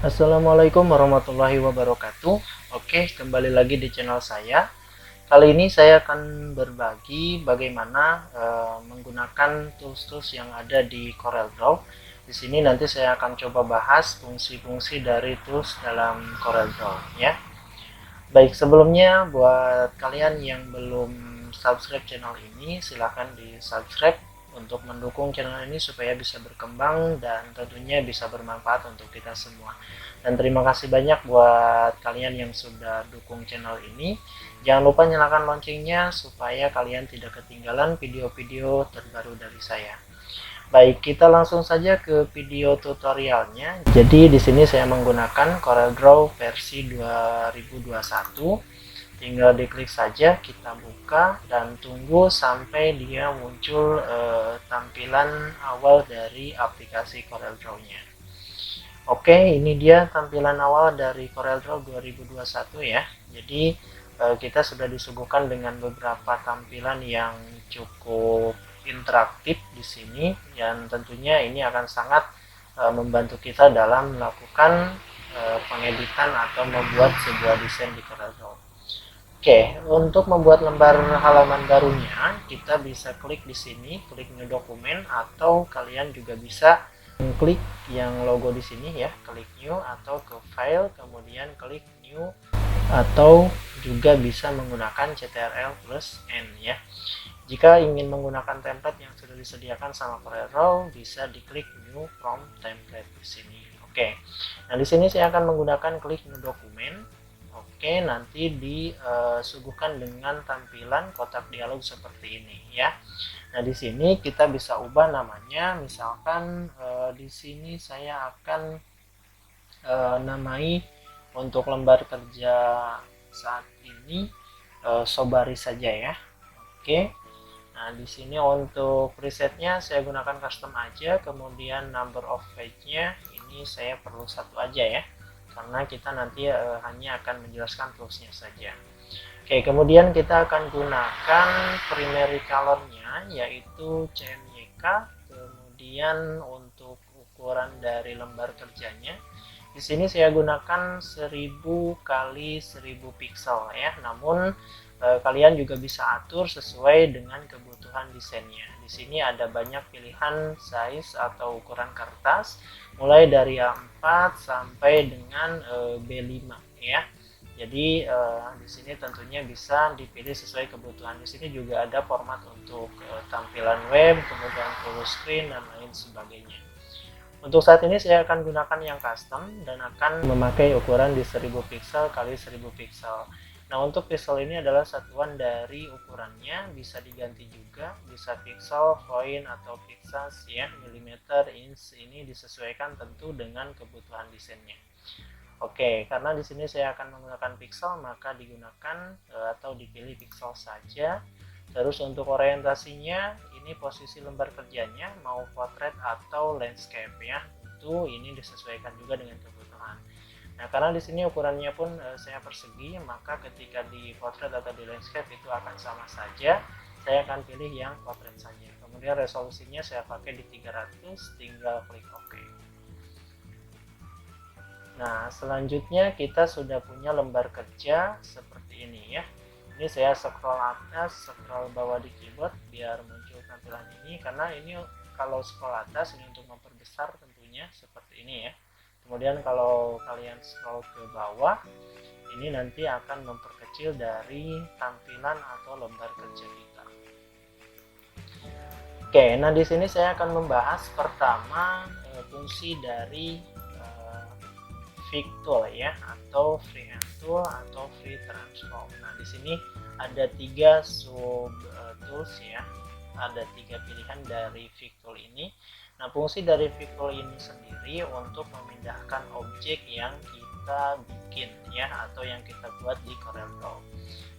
Assalamualaikum warahmatullahi wabarakatuh. Oke, kembali lagi di channel saya. Kali ini saya akan berbagi bagaimana menggunakan tools-tools yang ada di CorelDRAW. Di sini nanti saya akan coba bahas fungsi-fungsi dari tools dalam CorelDRAW ya. Baik, sebelumnya buat kalian yang belum subscribe channel ini, silahkan di subscribe untuk mendukung channel ini supaya bisa berkembang dan tentunya bisa bermanfaat untuk kita semua. Dan terima kasih banyak buat kalian yang sudah dukung channel ini. Jangan lupa nyalakan loncengnya supaya kalian tidak ketinggalan video-video terbaru dari saya. Baik, kita langsung saja ke video tutorialnya. Jadi di sini saya menggunakan CorelDRAW versi 2021. Tinggal diklik saja, kita buka dan tunggu sampai dia muncul tampilan awal dari aplikasi CorelDRAW-nya. Oke, ini dia tampilan awal dari CorelDRAW 2021 ya. Jadi kita sudah disuguhkan dengan beberapa tampilan yang cukup interaktif di sini, dan tentunya ini akan sangat membantu kita dalam melakukan pengeditan atau membuat sebuah desain di CorelDRAW. Oke, untuk membuat lembar halaman barunya, kita bisa klik di sini, klik new dokumen, atau kalian juga bisa klik yang logo di sini ya, klik new atau ke file, kemudian klik new, atau juga bisa menggunakan CTRL plus N ya. Jika ingin menggunakan template yang sudah disediakan sama CorelDRAW, bisa diklik new from template di sini. Oke. Nah, di sini saya akan menggunakan klik new dokumen. Oke, nanti disuguhkan dengan tampilan kotak dialog seperti ini ya. Nah, di sini kita bisa ubah namanya. Misalkan di sini saya akan namai untuk lembar kerja saat ini Sobari saja ya. Oke. Nah, di sini untuk presetnya saya gunakan custom aja, kemudian number of page-nya ini saya perlu satu aja ya, karena kita nanti hanya akan menjelaskan toolsnya saja. Oke, kemudian kita akan gunakan primary color-nya yaitu CMYK, kemudian untuk ukuran dari lembar kerjanya di sini saya gunakan 1000 kali 1000 pixel ya, namun kalian juga bisa atur sesuai dengan kebutuhan desainnya. Di sini ada banyak pilihan size atau ukuran kertas, mulai dari A4 sampai dengan B5 ya. Jadi di sini tentunya bisa dipilih sesuai kebutuhan. Di sini juga ada format untuk tampilan web, kemudian full screen dan lain sebagainya. Untuk saat ini saya akan gunakan yang custom dan akan memakai ukuran di 1000 pixel kali 1000 pixel. Nah, untuk pixel ini adalah satuan dari ukurannya, bisa diganti juga, bisa pixel, point, atau pixels ya, milimeter, inch, ini disesuaikan tentu dengan kebutuhan desainnya. Oke, karena di sini saya akan menggunakan pixel, maka digunakan atau dipilih pixel saja. Terus untuk orientasinya, ini posisi lembar kerjanya mau portrait atau landscape ya. Itu ini disesuaikan juga dengan kebutuhan. Nah, karena di sini ukurannya pun saya persegi, maka ketika di portrait atau di landscape itu akan sama saja. Saya akan pilih yang portrait saja. Kemudian resolusinya saya pakai di 300, tinggal klik OK. Nah, selanjutnya kita sudah punya lembar kerja seperti ini ya. Ini saya scroll atas, scroll bawah di keyboard biar muncul tampilan ini, karena ini kalau scroll atas ini untuk memperbesar tentunya seperti ini ya. Kemudian kalau kalian scroll ke bawah, ini nanti akan memperkecil dari tampilan atau lembar kerja kita. Oke, nah di sini saya akan membahas pertama fungsi dari Fig Tool ya, atau Freehand Tool atau Free Transform. Nah, di sini ada 3 sub tools ya, ada 3 pilihan dari Fig Tool ini. Nah, fungsi dari Fig Tool ini sendiri untuk memindahkan objek yang kita bikin ya, atau yang kita buat di CorelDRAW.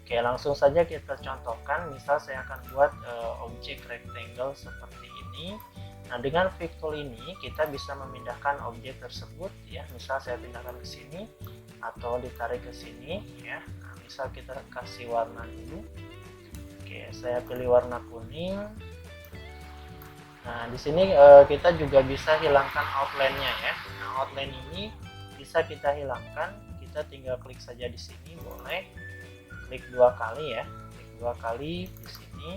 Oke, langsung saja kita contohkan. Misal saya akan buat objek rectangle seperti ini. Nah, dengan Fig Tool ini kita bisa memindahkan objek tersebut ya. Misal saya pindahkan ke sini atau ditarik ke sini ya. Nah, misal kita kasih warna dulu. Oke, saya pilih warna kuning. Nah, di sini kita juga bisa hilangkan outline-nya ya. Nah, outline ini bisa bisa kita hilangkan, kita tinggal klik saja di sini, boleh klik 2 kali ya, klik 2 kali di sini.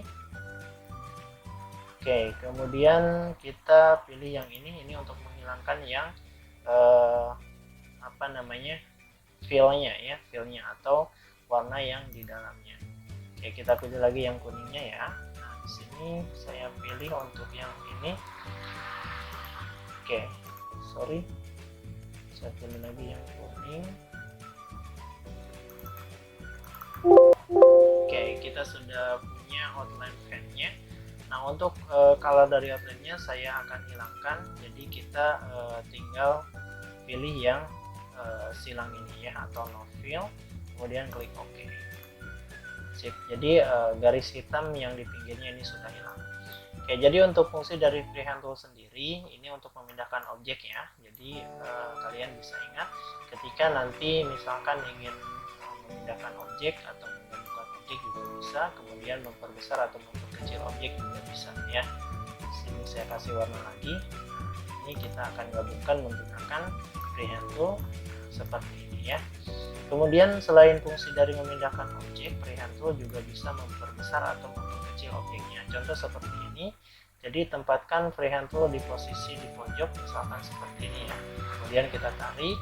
Oke, kemudian kita pilih yang ini untuk menghilangkan yang apa namanya, fillnya ya, fillnya atau warna yang di dalamnya. Oke, kita pilih lagi yang kuningnya ya. Nah, di sini saya pilih untuk yang ini. Oke, sorry, saya pilih lagi yang kuning. Oke, kita sudah punya outline fan-nya. Nah, untuk color dari outline-nya saya akan hilangkan, jadi kita tinggal pilih yang silang ini ya, atau no fill, kemudian klik OK. Sip, jadi garis hitam yang di pinggirnya ini sudah hilang. Oke, jadi untuk fungsi dari freehand tool sendiri ini untuk memindahkan objek ya. Jadi kalian bisa ingat ketika nanti misalkan ingin memindahkan objek atau menggabungkan objek juga bisa, kemudian memperbesar atau memperkecil objek juga bisa ya. Di sini saya kasih warna lagi. Ini kita akan gabungkan menggunakan freehand tool seperti ini ya. Kemudian selain fungsi dari memindahkan objek, freehand tool juga bisa memperbesar atau memperkecil objeknya. Contoh seperti ini. Jadi tempatkan freehand tool di posisi di pojok, misalkan seperti ini ya. Kemudian kita tarik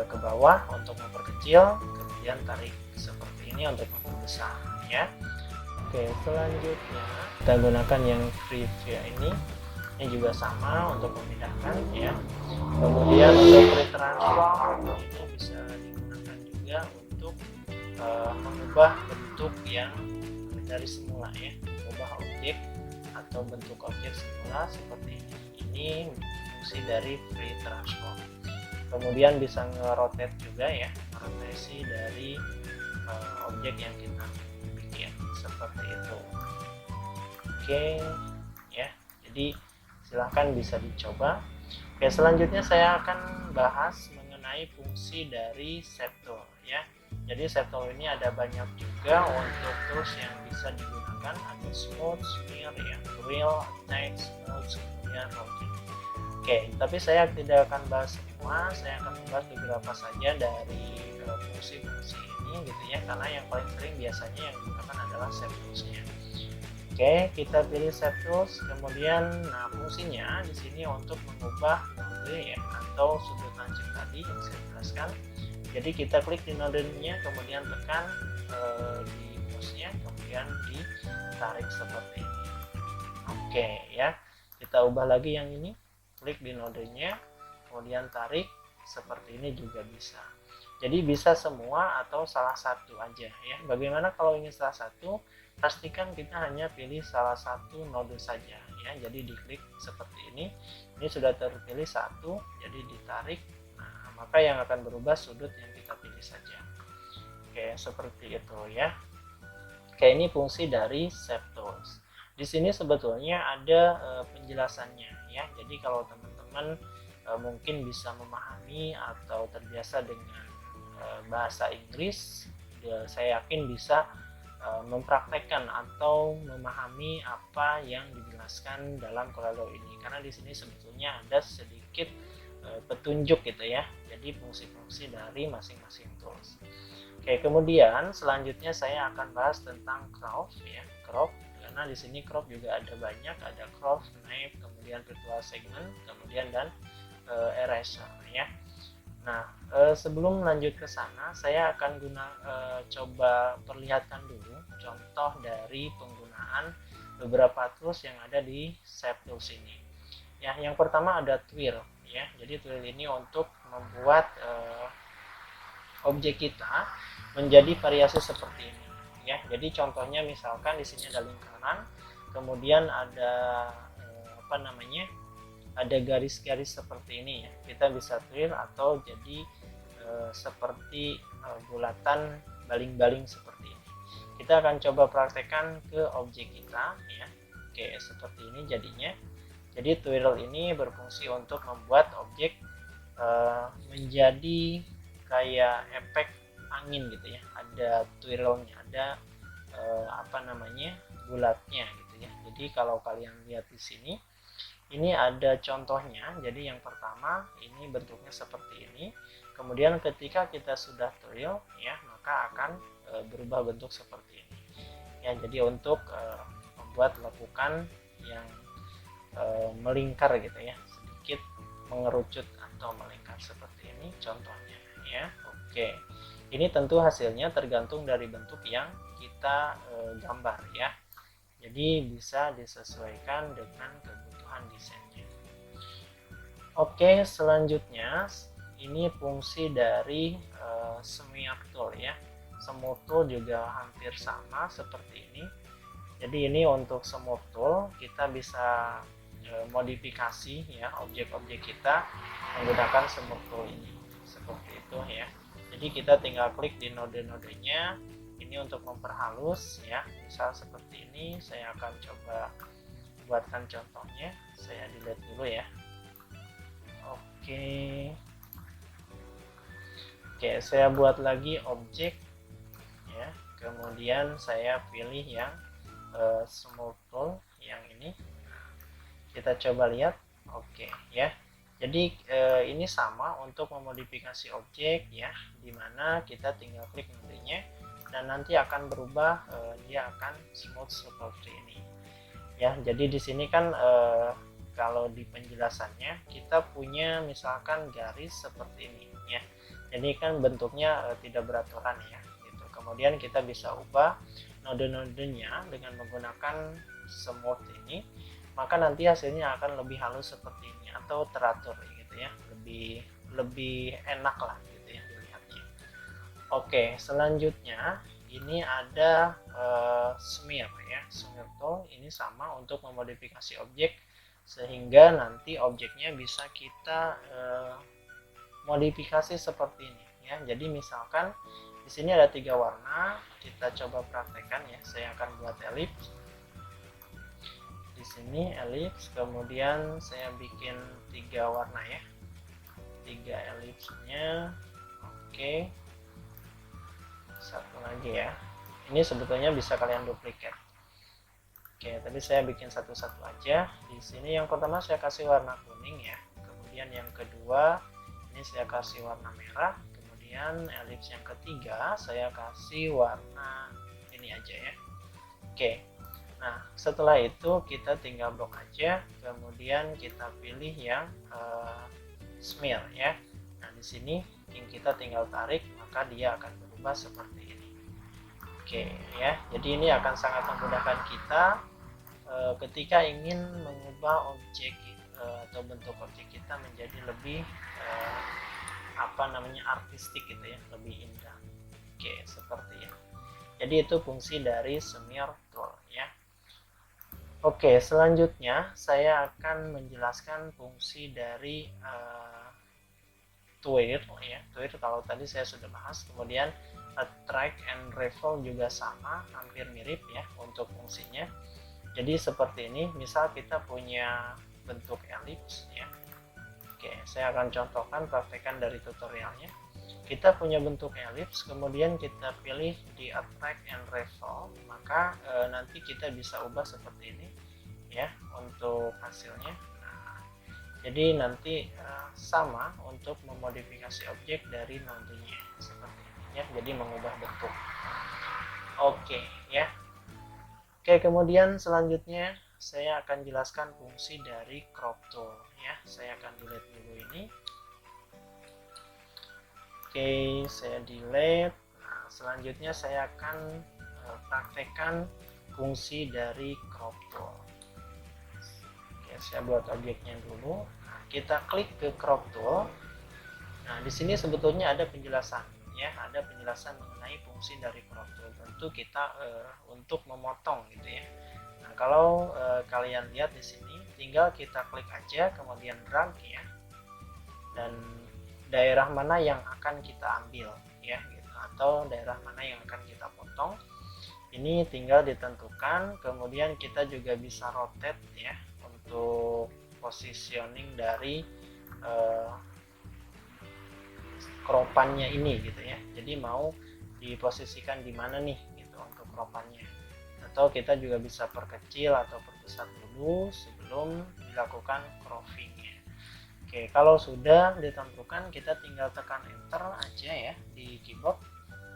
ke bawah untuk memperkecil, kemudian tarik seperti ini untuk memperbesar ya. Oke, selanjutnya kita gunakan yang free view ini juga sama untuk memindahkan ya. Kemudian untuk free transform ini bisa digunakan juga untuk mengubah bentuk yang dari semula ya, mengubah objek atau bentuk objek semula seperti ini. Ini fungsi dari free transform. Kemudian bisa nge-rotate juga ya, rotasi dari objek yang kita bikin seperti itu. Oke ya, jadi silahkan bisa dicoba. Oke, selanjutnya saya akan bahas mengenai fungsi dari shape tool ya. Jadi shape tool ini ada banyak juga untuk tools yang bisa digunakan, ada smooth, smear ya, wheel, attack, smooth, kemudian rotate. Oke, tapi saya tidak akan bahas semua, saya akan membahas beberapa saja dari fungsi-fungsi ini gitu ya, karena yang paling sering biasanya yang digunakan adalah shape toolsnya. Oke, kita pilih shape tools, kemudian nah fungsinya di sini untuk mengubah node ya, atau sudut lancip tadi yang saya jelaskan. Jadi kita klik di nodenya, kemudian tekan di mouse-nya, kemudian ditarik seperti ini. Oke ya, kita ubah lagi yang ini, klik di nodenya, kemudian tarik seperti ini juga bisa. Jadi bisa semua atau salah satu aja ya. Bagaimana kalau ingin salah satu? Pastikan kita hanya pilih salah satu node saja ya. Jadi diklik seperti ini. Ini sudah terpilih satu, jadi ditarik. Nah, maka yang akan berubah sudut yang kita pilih saja. Oke, seperti itu ya. Oke, ini fungsi dari shape tools. Di sini sebetulnya ada penjelasannya ya. Jadi kalau teman-teman mungkin bisa memahami atau terbiasa dengan bahasa Inggris, saya yakin bisa mempraktekkan atau memahami apa yang dijelaskan dalam Corel ini. Karena di sini sebetulnya ada sedikit petunjuk gitu ya. Jadi fungsi-fungsi dari masing-masing tools. Oke, kemudian selanjutnya saya akan bahas tentang crop ya, crop. Karena di sini crop juga ada banyak, ada crop, knife, kemudian virtual segment, kemudian dan eraser ya. Nah, sebelum lanjut ke sana, saya akan coba perlihatkan dulu contoh dari penggunaan beberapa tools yang ada di shape tools ini. Ya, yang pertama ada twirl ya. Jadi twirl ini untuk membuat objek kita menjadi variasi seperti ini. Ya, jadi contohnya misalkan di sini ada lingkaran, kemudian ada ada garis-garis seperti ini ya. Kita bisa twirl atau jadi seperti bulatan baling-baling seperti ini. Kita akan coba praktekkan ke objek kita ya. Oke, seperti ini jadinya. Jadi twirl ini berfungsi untuk membuat objek menjadi kayak efek angin gitu ya, ada twirlnya, ada bulatnya gitu ya. Jadi kalau kalian lihat di sini, Ini ada contohnya. Jadi yang pertama ini bentuknya seperti ini. Kemudian ketika kita sudah tuil ya, maka akan berubah bentuk seperti ini. Ya, jadi untuk membuat lekukan yang melingkar gitu ya, sedikit mengerucut atau melingkar seperti ini contohnya ya. Oke. Ini tentu hasilnya tergantung dari bentuk yang kita gambar ya. Jadi bisa disesuaikan dengan kebutuhan desainnya. Oke, selanjutnya ini fungsi dari smear tool ya. Smooth tool juga hampir sama seperti ini. Jadi ini untuk smooth tool kita bisa modifikasi ya objek-objek kita menggunakan smooth tool ini. Seperti itu ya. Jadi kita tinggal klik di node-nodenya. Ini untuk memperhalus ya, misal seperti ini. Saya akan coba buatkan contohnya. Saya delete dulu ya. Oke, saya buat lagi objek ya, kemudian saya pilih yang smooth tool yang ini. Kita coba lihat. Oke ya, jadi ini sama untuk memodifikasi objek ya, dimana kita tinggal klik nodenya dan nanti akan berubah, dia akan smooth seperti ini ya. Jadi di sini kan kalau di penjelasannya kita punya misalkan garis seperti ini ya, jadi kan bentuknya tidak beraturan ya gitu. Kemudian kita bisa ubah node-nodenya dengan menggunakan smooth ini, maka nanti hasilnya akan lebih halus seperti ini atau teratur gitu ya, lebih enak lah gitu ya dilihatnya. Oke, selanjutnya ini ada smear ya, smear tool. Ini sama untuk memodifikasi objek sehingga nanti objeknya bisa kita modifikasi seperti ini ya. Jadi misalkan di sini ada 3 warna, kita coba praktekkan ya. Saya akan buat elips. Di sini elips, kemudian saya bikin 3 warna ya. 3 elipsnya. Oke. Satu lagi ya. Ini sebetulnya bisa kalian duplikat. Oke, tadi saya bikin satu-satu aja. Di sini yang pertama saya kasih warna kuning ya. Kemudian yang kedua ini saya kasih warna merah. Kemudian elips yang ketiga saya kasih warna ini aja ya. Oke. Nah, setelah itu kita tinggal blok aja. Kemudian kita pilih yang smear ya. Nah, di sini kita tinggal tarik, maka dia akan berubah seperti ini. Oke ya, jadi ini akan sangat memudahkan kita ketika ingin mengubah objek atau bentuk objek kita menjadi lebih artistik gitu ya, lebih indah. Oke, seperti ini. Jadi itu fungsi dari smear tool ya. Oke, selanjutnya saya akan menjelaskan fungsi dari tweer ya. Tweer kalau tadi saya sudah bahas. Kemudian attract and revolve juga sama, hampir mirip ya untuk fungsinya. Jadi seperti ini, misal kita punya bentuk elips ya. Oke, saya akan contohkan, praktekkan dari tutorialnya. Kita punya bentuk elips, kemudian kita pilih di attract and revolve, maka nanti kita bisa ubah seperti ini ya untuk hasilnya. Jadi nanti sama untuk memodifikasi objek dari nodenya seperti ini ya, jadi mengubah bentuk. Oke ya. Oke, kemudian selanjutnya saya akan jelaskan fungsi dari crop tool ya. Saya akan delete dulu ini. Oke, saya delete. Nah, selanjutnya saya akan praktekkan fungsi dari crop tool. Saya buat objeknya dulu. Nah, kita klik ke crop tool. Nah, di sini sebetulnya ada penjelasan ya, ada penjelasan mengenai fungsi dari crop tool. Tentu kita untuk memotong gitu ya. Nah, kalau kalian lihat di sini, tinggal kita klik aja, kemudian drag ya, dan daerah mana yang akan kita ambil ya, gitu, atau daerah mana yang akan kita potong. Ini tinggal ditentukan. Kemudian kita juga bisa rotate ya, untuk positioning dari kropannya ini gitu ya. Jadi mau diposisikan di mana nih gitu untuk kropannya. Atau kita juga bisa perkecil atau perbesar dulu sebelum sebelum dilakukan cropping ya. Oke, kalau sudah ditentukan kita tinggal tekan enter aja ya di keyboard,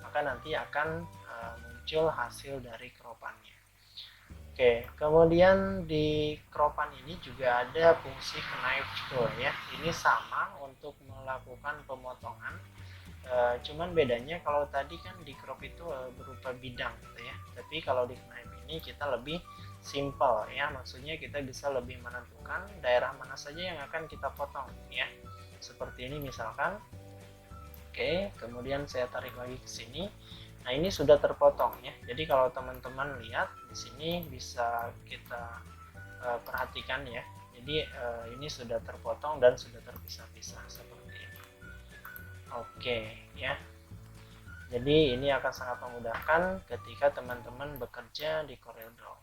maka nanti akan muncul hasil dari crop-annya. Oke, kemudian di crop-an ini juga ada fungsi knife tool ya. Ini sama untuk melakukan pemotongan. Cuman bedanya kalau tadi kan di crop itu berupa bidang gitu ya, tapi kalau di knife ini kita lebih simple ya, maksudnya kita bisa lebih menentukan daerah mana saja yang akan kita potong ya, seperti ini misalkan. Oke, kemudian saya tarik lagi ke sini. Nah, ini sudah terpotong ya, jadi kalau teman-teman lihat di sini bisa kita perhatikan ya, jadi ini sudah terpotong dan sudah terpisah-pisah seperti ini. Oke ya, jadi ini akan sangat memudahkan ketika teman-teman bekerja di CorelDRAW.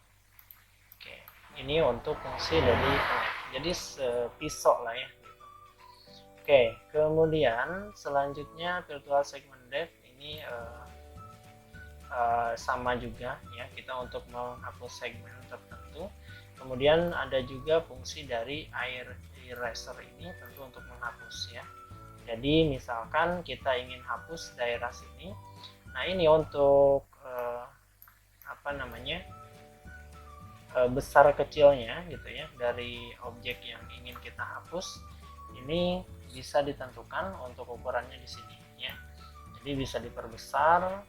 Oke, ini untuk fungsi dari jadi sepisau lah ya. Oke, kemudian selanjutnya virtual segment depth ini sama juga ya, kita untuk menghapus segmen tertentu. Kemudian ada juga fungsi dari eraser ini tentu untuk menghapus ya. Jadi misalkan kita ingin hapus daerah sini, nah ini untuk besar kecilnya gitu ya dari objek yang ingin kita hapus, ini bisa ditentukan untuk ukurannya di sini ya. Jadi bisa diperbesar.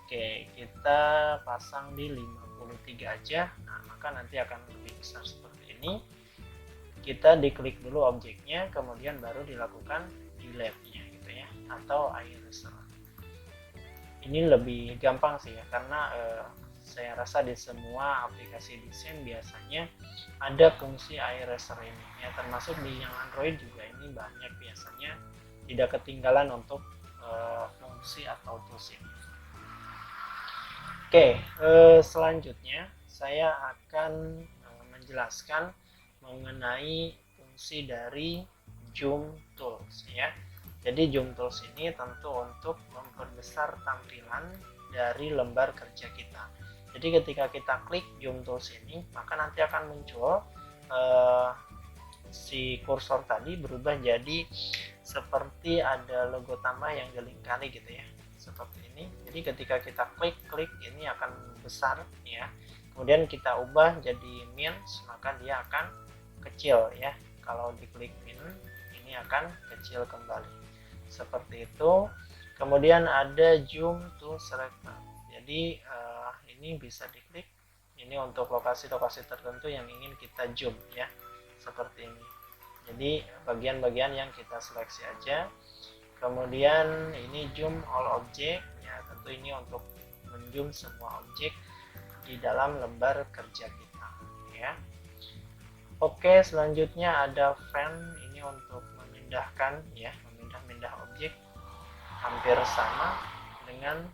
Oke, kita pasang di 53 aja. Nah, maka nanti akan lebih besar seperti ini. Kita diklik dulu objeknya, kemudian baru dilakukan delete-nya gitu ya, atau eraser. Ini lebih gampang sih ya, karena saya rasa di semua aplikasi desain biasanya ada fungsi eraser ini ya, termasuk di yang Android juga ini banyak biasanya tidak ketinggalan untuk fungsi atau tools ini. Oke, selanjutnya saya akan menjelaskan mengenai fungsi dari zoom tools ya. Jadi zoom tools ini tentu untuk memperbesar tampilan dari lembar kerja kita. Jadi ketika kita klik zoom tools ini, maka nanti akan muncul si kursor tadi berubah jadi seperti ada logo tambah yang gelingkari gitu ya, seperti ini. Jadi ketika kita klik ini akan besar ya, kemudian kita ubah jadi minus, maka dia akan kecil ya. Kalau diklik min, ini akan kecil kembali seperti itu. Kemudian ada zoom to selector, jadi ini bisa diklik, ini untuk lokasi-lokasi tertentu yang ingin kita zoom ya, seperti ini. Jadi bagian-bagian yang kita seleksi aja. Kemudian ini zoom all object ya, tentu ini untuk menzoom semua objek di dalam lembar kerja kita ya. Oke, selanjutnya ada fan, ini untuk memindahkan ya, memindah objek, hampir sama dengan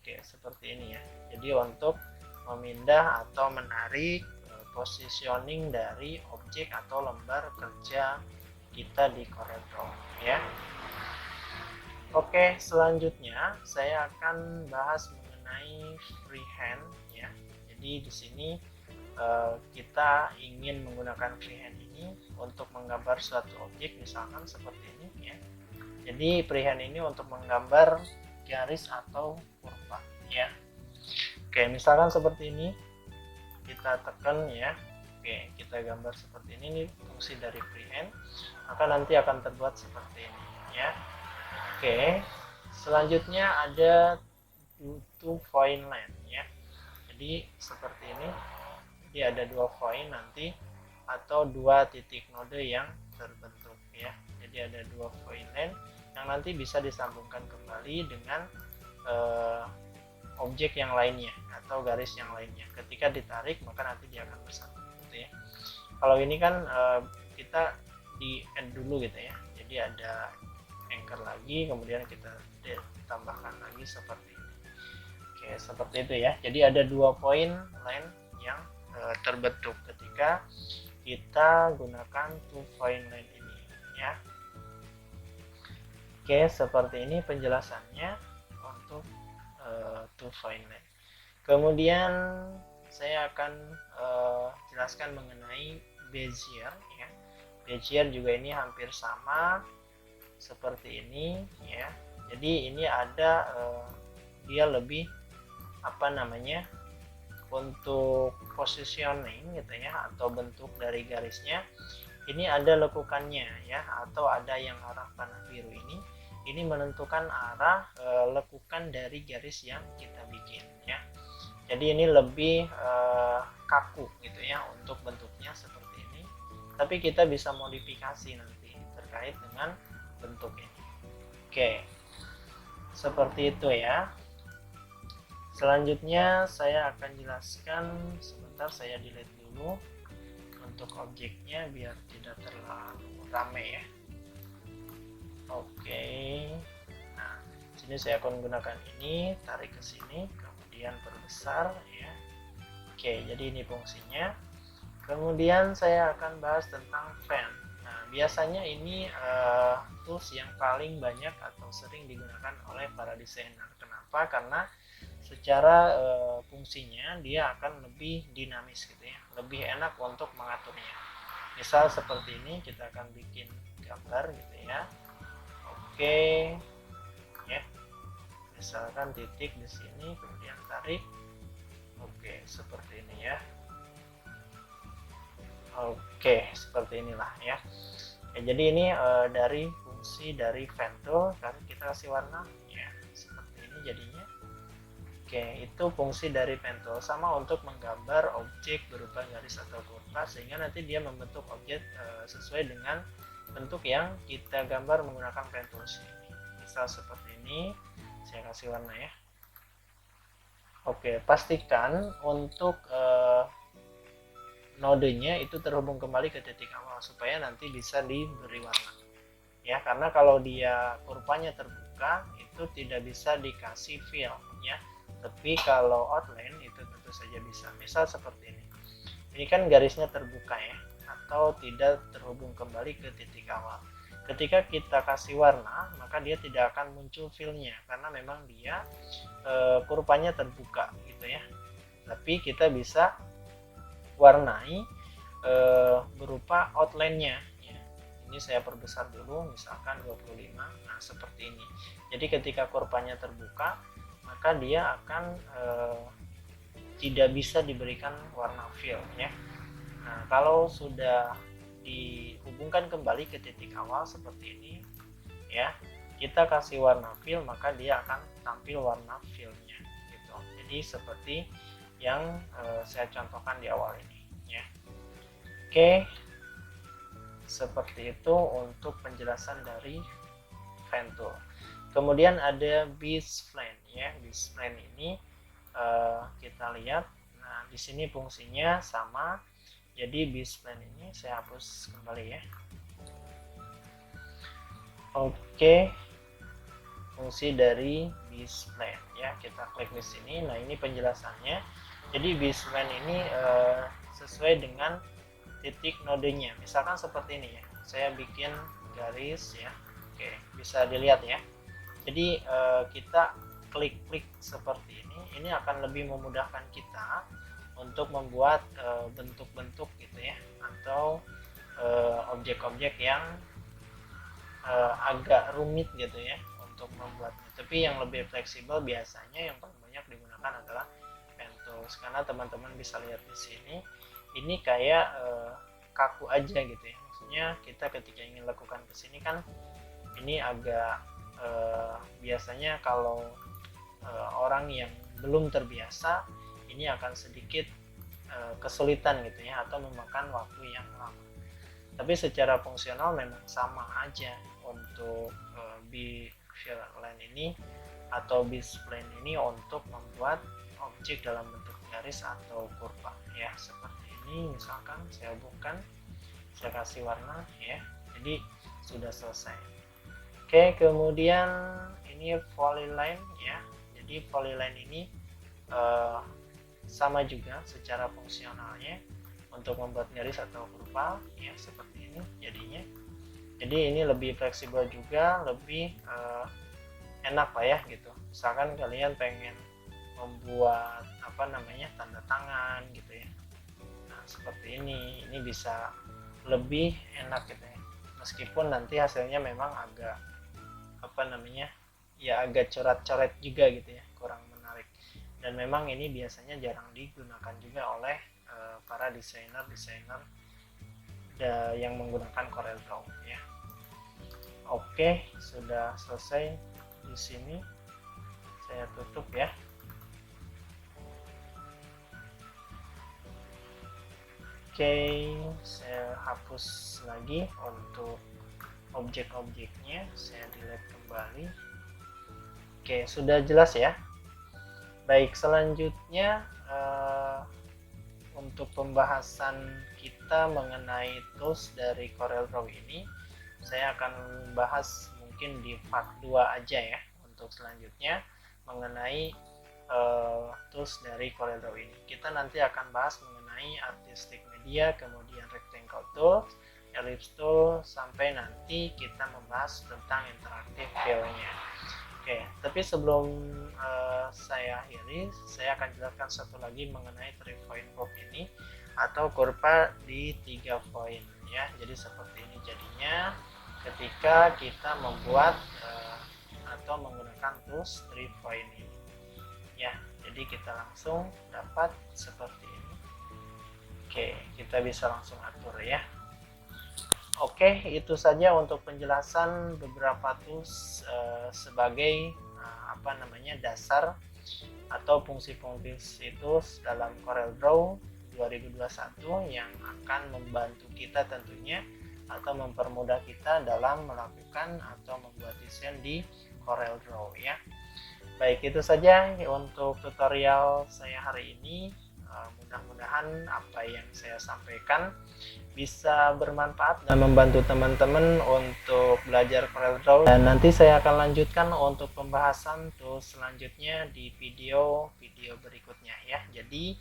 seperti ini ya. Jadi untuk memindah atau menarik positioning dari objek atau lembar kerja kita di CorelDRAW ya. Oke, selanjutnya saya akan bahas mengenai freehand ya. Jadi di sini kita ingin menggunakan freehand ini untuk menggambar suatu objek, misalkan seperti ini ya. Jadi freehand ini untuk menggambar garis atau kurva ya. Oke, misalkan seperti ini, kita tekan ya. Oke, kita gambar seperti ini, nih fungsi dari freehand, maka nanti akan terbuat seperti ini ya. Oke, selanjutnya ada two point line ya. Jadi seperti ini, jadi ada dua point nanti atau dua titik node yang terbentuk ya. Jadi ada dua point line yang nanti bisa disambungkan kembali dengan objek yang lainnya atau garis yang lainnya. Ketika ditarik maka nanti dia akan bersatu gitu ya. Kalau ini kan kita di add dulu gitu ya. Jadi ada anchor lagi, kemudian kita tambahkan lagi seperti ini. Oke, seperti itu ya. Jadi ada dua point line yang terbentuk ketika kita gunakan two point line ini ya. Oke, seperti ini penjelasannya untuk two point line. Kemudian saya akan jelaskan mengenai Bezier ya. Bezier juga ini hampir sama seperti ini ya. Jadi ini ada dia lebih apa namanya, untuk positioning gitu ya, atau bentuk dari garisnya ini ada lekukannya ya, atau ada yang arah panah biru ini menentukan arah lekukan dari garis yang kita bikin ya. Jadi ini lebih kaku gitu ya untuk bentuknya seperti ini, tapi kita bisa modifikasi nanti terkait dengan bentuk ini. Oke, seperti itu ya. Selanjutnya saya akan jelaskan, sebentar saya delete dulu untuk objeknya biar tidak terlalu rame ya. Oke, nah sini saya akan gunakan ini, tarik ke sini, kemudian perbesar ya. Oke, jadi ini fungsinya. Kemudian saya akan bahas tentang fan. Nah, biasanya ini tools yang paling banyak atau sering digunakan oleh para desainer. Kenapa? Karena secara fungsinya dia akan lebih dinamis gitu ya, lebih enak untuk mengaturnya. Misal seperti ini, kita akan bikin gambar gitu ya. Oke ya, misalkan titik di sini, kemudian tarik. Oke, seperti ini ya. Oke, seperti inilah ya. Jadi ini dari fungsi dari fan tool, kan kita kasih warna ya, seperti ini jadinya. Oke, itu fungsi dari pen tool, sama untuk menggambar objek berupa garis atau kurva sehingga nanti dia membentuk objek sesuai dengan bentuk yang kita gambar menggunakan pen tool ini. Misal seperti ini, saya kasih warna ya. Oke, pastikan untuk nodenya itu terhubung kembali ke titik awal supaya nanti bisa diberi warna. Ya, karena kalau dia kurvanya terbuka itu tidak bisa dikasih fill ya. Tapi kalau outline itu tentu saja bisa. Misal seperti ini. Ini kan garisnya terbuka ya, atau tidak terhubung kembali ke titik awal. Ketika kita kasih warna, maka dia tidak akan muncul fillnya karena memang dia kurvanya terbuka gitu ya. Tapi kita bisa warnai berupa outline-nya ya. Ini saya perbesar dulu, misalkan 25. Nah, seperti ini. Jadi ketika kurvanya terbuka, maka dia akan tidak bisa diberikan warna fill ya. Nah, kalau sudah dihubungkan kembali ke titik awal seperti ini ya, kita kasih warna fill, maka dia akan tampil warna fillnya gitu. Jadi seperti yang saya contohkan di awal ini ya. Oke, seperti itu untuk penjelasan dari fan tool. Kemudian ada B-spline ya. B-spline ini kita lihat. Nah, di sini fungsinya sama. Jadi B-spline ini saya hapus kembali ya. Oke. Fungsi dari B-spline ya. Kita klik di sini. Nah, ini penjelasannya. Jadi B-spline ini sesuai dengan titik nodenya. Misalkan seperti ini ya. Saya bikin garis ya. Oke, bisa dilihat ya. Jadi kita klik-klik seperti ini akan lebih memudahkan kita untuk membuat bentuk-bentuk gitu ya, atau objek-objek yang agak rumit gitu ya untuk membuatnya. Tapi yang lebih fleksibel biasanya yang paling banyak digunakan adalah pen tools, karena teman-teman bisa lihat di sini ini kayak kaku aja gitu ya. Maksudnya kita ketika ingin lakukan ke sini kan ini agak biasanya kalau orang yang belum terbiasa ini akan sedikit kesulitan gitu ya, atau memakan waktu yang lama. Tapi secara fungsional memang sama aja untuk B-spline ini atau B-spline ini untuk membuat objek dalam bentuk garis atau kurva ya, seperti ini. Misalkan saya hubungkan, saya kasih warna ya, jadi sudah selesai. Oke, kemudian ini polyline ya. Jadi polyline ini sama juga secara fungsionalnya untuk membuat garis atau kurva ya, seperti ini jadinya. Jadi ini lebih fleksibel juga, lebih enak lah ya gitu. Misalkan kalian pengen membuat tanda tangan gitu ya. Nah seperti ini bisa lebih enak gitu ya, meskipun nanti hasilnya memang agak agak coret-coret juga gitu ya, kurang menarik. Dan memang ini biasanya jarang digunakan juga oleh para desainer yang menggunakan CorelDRAW ya. Oke, sudah selesai di sini. Saya tutup ya. Oke, saya hapus lagi untuk objek-objeknya, saya delete kembali. Oke, sudah jelas ya. Baik, selanjutnya untuk pembahasan kita mengenai tools dari CorelDRAW ini, saya akan bahas mungkin di part 2 aja ya untuk selanjutnya mengenai tools dari CorelDRAW ini. Kita nanti akan bahas mengenai artistic media, kemudian rectangle tools, ellipse tool, sampai nanti kita membahas tentang interactive fill-nya. Oke, tapi sebelum saya akhiri, saya akan jelaskan satu lagi mengenai 3-point group ini atau kurva di 3 poin ya. Jadi seperti ini jadinya ketika kita membuat atau menggunakan tools 3-point ini ya. Jadi kita langsung dapat seperti ini. Oke, kita bisa langsung atur ya. Oke, itu saja untuk penjelasan beberapa tools sebagai dasar atau fungsi-fungsi tools dalam CorelDRAW 2021 yang akan membantu kita tentunya atau mempermudah kita dalam melakukan atau membuat desain di CorelDRAW ya. Baik, itu saja untuk tutorial saya hari ini. Mudah-mudahan apa yang saya sampaikan bisa bermanfaat dan membantu teman-teman untuk belajar CorelDRAW, dan nanti saya akan lanjutkan untuk pembahasan tools selanjutnya di video berikutnya ya. Jadi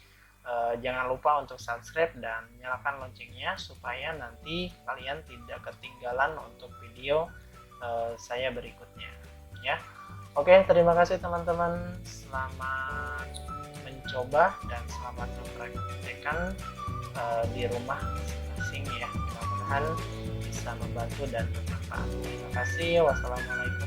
jangan lupa untuk subscribe dan nyalakan loncengnya supaya nanti kalian tidak ketinggalan untuk video saya berikutnya ya. Oke, terima kasih teman-teman, selamat mencoba dan selamat mempraktikkan di rumah masing-masing ya. Mudah-mudahan bisa membantu dan bermanfaat. Terima kasih. Wassalamualaikum